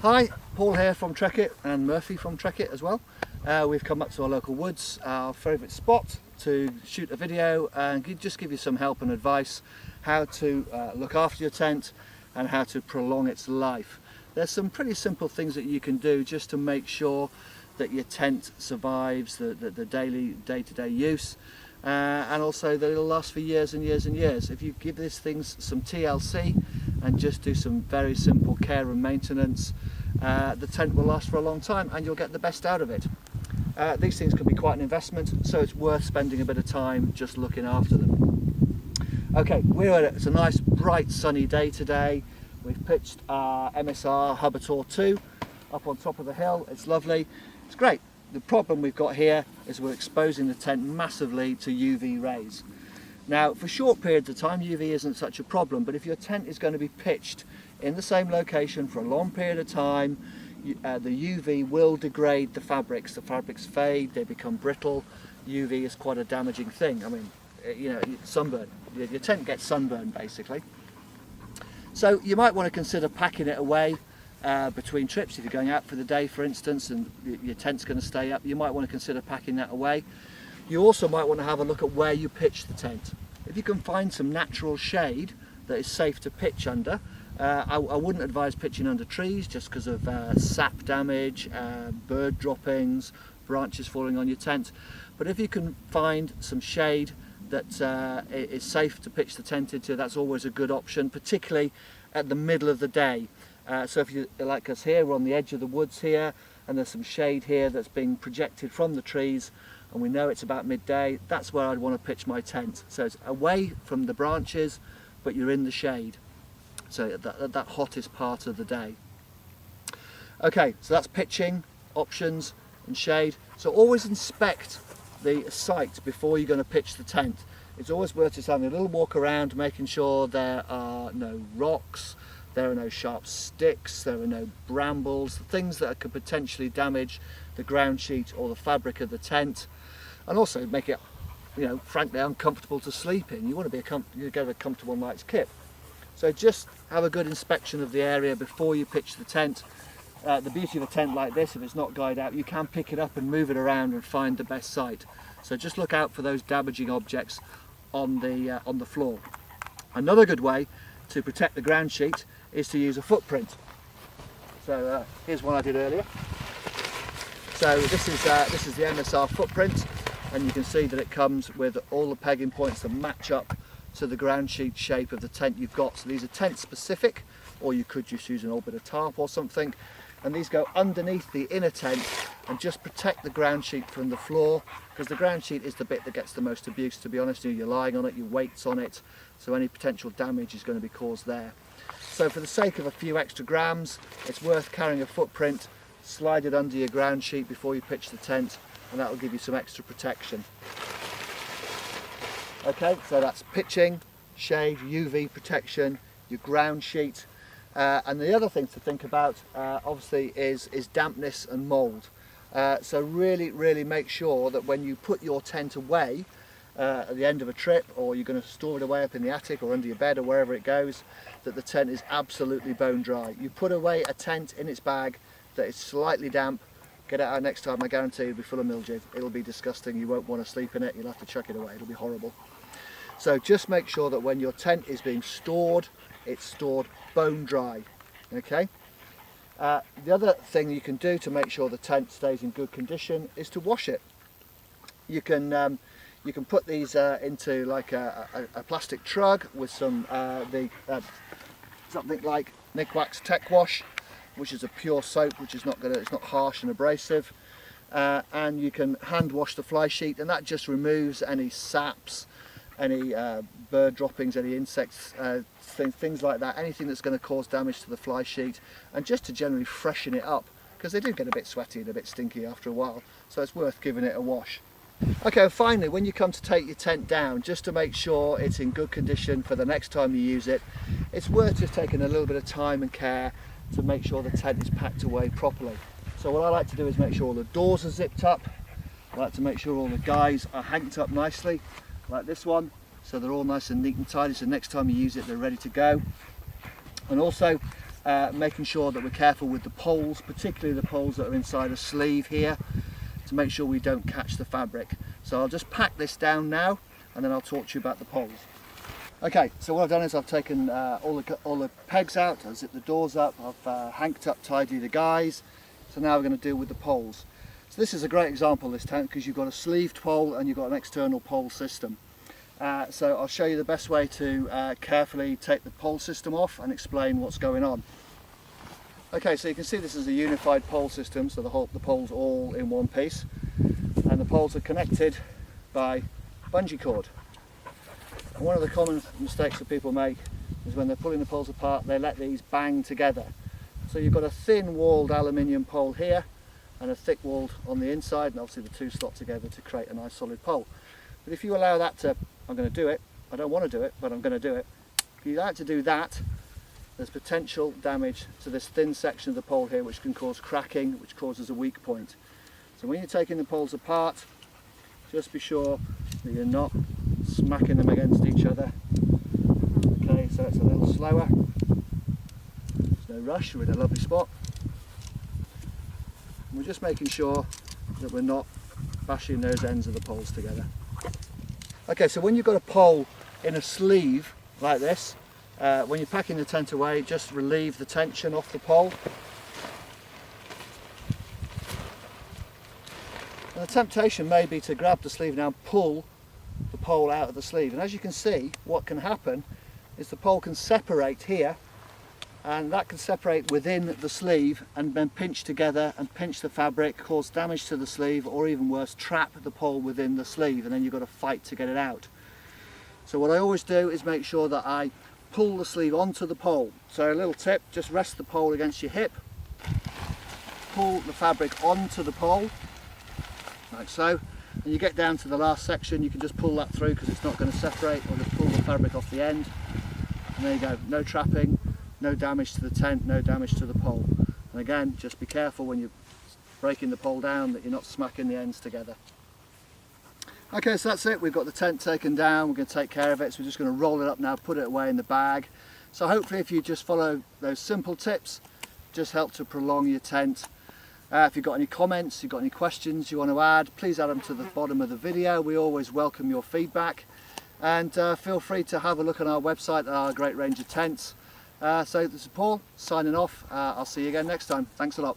Hi, Paul here from Trekitt and Murphy from Trekitt as well. We've come up to our local woods, our favourite spot, to shoot a video and just give you some help and advice how to look after your tent and how to prolong its life. There's some pretty simple things that you can do just to make sure that your tent survives the day-to-day use and also that it'll last for years and years and years. If you give these things some TLC and just do some very simple care and maintenance, the tent will last for a long time and you'll get the best out of it. These things can be quite an investment, so it's worth spending a bit of time just looking after them. Okay, it's a nice bright sunny day today. We've pitched our MSR Hubertor 2 up on top of the hill. It's lovely, it's great. The problem we've got here is we're exposing the tent massively to UV rays. Now, for short periods of time, UV isn't such a problem, but if your tent is going to be pitched in the same location for a long period of time, the UV will degrade the fabrics. The fabrics fade, they become brittle. UV is quite a damaging thing. I mean, you know, sunburn. Your tent gets sunburned basically. So you might want to consider packing it away between trips. If you're going out for the day, for instance, and your tent's going to stay up, you might want to consider packing that away. You also might want to have a look at where you pitch the tent. If you can find some natural shade that is safe to pitch under, I wouldn't advise pitching under trees just because of sap damage, bird droppings, branches falling on your tent. But if you can find some shade that is safe to pitch the tent into, that's always a good option, particularly at the middle of the day. So if you're like us here, we're on the edge of the woods here, and there's some shade here that's being projected from the trees, and we know it's about midday, that's where I'd want to pitch my tent. So it's away from the branches, but you're in the shade. So that hottest part of the day. Okay, so that's pitching, options and shade. So always inspect the site before you're going to pitch the tent. It's always worth just having a little walk around, making sure there are no rocks, there are no sharp sticks, there are no brambles, things that could potentially damage the ground sheet or the fabric of the tent, and also make it, you know, frankly uncomfortable to sleep in. You want to get a comfortable night's kip. So just have a good inspection of the area before you pitch the tent. The beauty of a tent like this, if it's not guyed out, you can pick it up and move it around and find the best site. So just look out for those damaging objects on the floor. Another good way to protect the ground sheet is to use a footprint. So here's one I did earlier. So this is the MSR footprint, and you can see that it comes with all the pegging points that match up to the ground sheet shape of the tent you've got. So these are tent specific, or you could just use an old bit of tarp or something, and these go underneath the inner tent and just protect the ground sheet from the floor, because the ground sheet is the bit that gets the most abuse, to be honest. You're lying on it, your weight's on it, so any potential damage is going to be caused there. So for the sake of a few extra grams, it's worth carrying a footprint, slide it under your ground sheet before you pitch the tent, and that will give you some extra protection. Okay, so that's pitching, shade, UV protection, your ground sheet, and the other thing to think about obviously is dampness and mould. So really make sure that when you put your tent away at the end of a trip, or you're going to store it away up in the attic or under your bed or wherever it goes, that the tent is absolutely bone dry. You put away a tent in its bag that is slightly damp, get it out next time, I guarantee it'll be full of mildew. It'll be disgusting, you won't want to sleep in it, you'll have to chuck it away, it'll be horrible. So just make sure that when your tent is being stored, it's stored bone dry. Okay. The other thing you can do to make sure the tent stays in good condition is to wash it. You can put these into like a plastic trug with some something like Nikwax Tech Wash, which is a pure soap, which is it's not harsh and abrasive, and you can hand wash the fly sheet, and that just removes any saps, any bird droppings, any insects, things like that, anything that's going to cause damage to the fly sheet, and just to generally freshen it up, because they do get a bit sweaty and a bit stinky after a while, so it's worth giving it a wash. Okay, and finally, when you come to take your tent down, just to make sure it's in good condition for the next time you use it, it's worth just taking a little bit of time and care to make sure the tent is packed away properly. So what I like to do is make sure all the doors are zipped up. I like to make sure all the guys are hanged up nicely, like this one, so they're all nice and neat and tidy, so next time you use it they're ready to go. And also making sure that we're careful with the poles, particularly the poles that are inside a sleeve here, to make sure we don't catch the fabric. So I'll just pack this down now and then I'll talk to you about the poles. Okay, so what I've done is I've taken all the pegs out, I've zipped the doors up, I've hanked up tidy the guys. So now we're going to deal with the poles. So this is a great example, this tent, because you've got a sleeved pole and you've got an external pole system. So I'll show you the best way to carefully take the pole system off and explain what's going on. Okay, so you can see this is a unified pole system, so the pole's all in one piece, and the poles are connected by bungee cord. And one of the common mistakes that people make is when they're pulling the poles apart, they let these bang together. So you've got a thin walled aluminium pole here and a thick walled on the inside, and obviously the two slot together to create a nice solid pole. But if you allow that to, I'm going to do it, I don't want to do it, but I'm going to do it. If you allow it to do that, there's potential damage to this thin section of the pole here, which can cause cracking, which causes a weak point. So when you're taking the poles apart, just be sure that you're not smacking them against each other. Okay, so it's a little slower. There's no rush, we're in a lovely spot. And we're just making sure that we're not bashing those ends of the poles together. Okay, so when you've got a pole in a sleeve like this, when you're packing the tent away, just relieve the tension off the pole. And the temptation may be to grab the sleeve now and pull the pole out of the sleeve, and as you can see, what can happen is the pole can separate here, and that can separate within the sleeve and then pinch together and pinch the fabric, cause damage to the sleeve, or even worse, trap the pole within the sleeve, and then you've got to fight to get it out. So what I always do is make sure that I pull the sleeve onto the pole. So a little tip, just rest the pole against your hip, pull the fabric onto the pole like so, and you get down to the last section, you can just pull that through because it's not going to separate, or just pull the fabric off the end, and there you go, no trapping, no damage to the tent, no damage to the pole. And again, just be careful when you're breaking the pole down that you're not smacking the ends together. Okay, so that's it, we've got the tent taken down, we're going to take care of it, so we're just going to roll it up now, put it away in the bag. So hopefully if you just follow those simple tips, just help to prolong your tent. If you've got any comments, you've got any questions you want to add, please add them to the bottom of the video. We always welcome your feedback, and feel free to have a look on our website at our great range of tents. So this is Paul signing off. I'll see you again next time. Thanks a lot.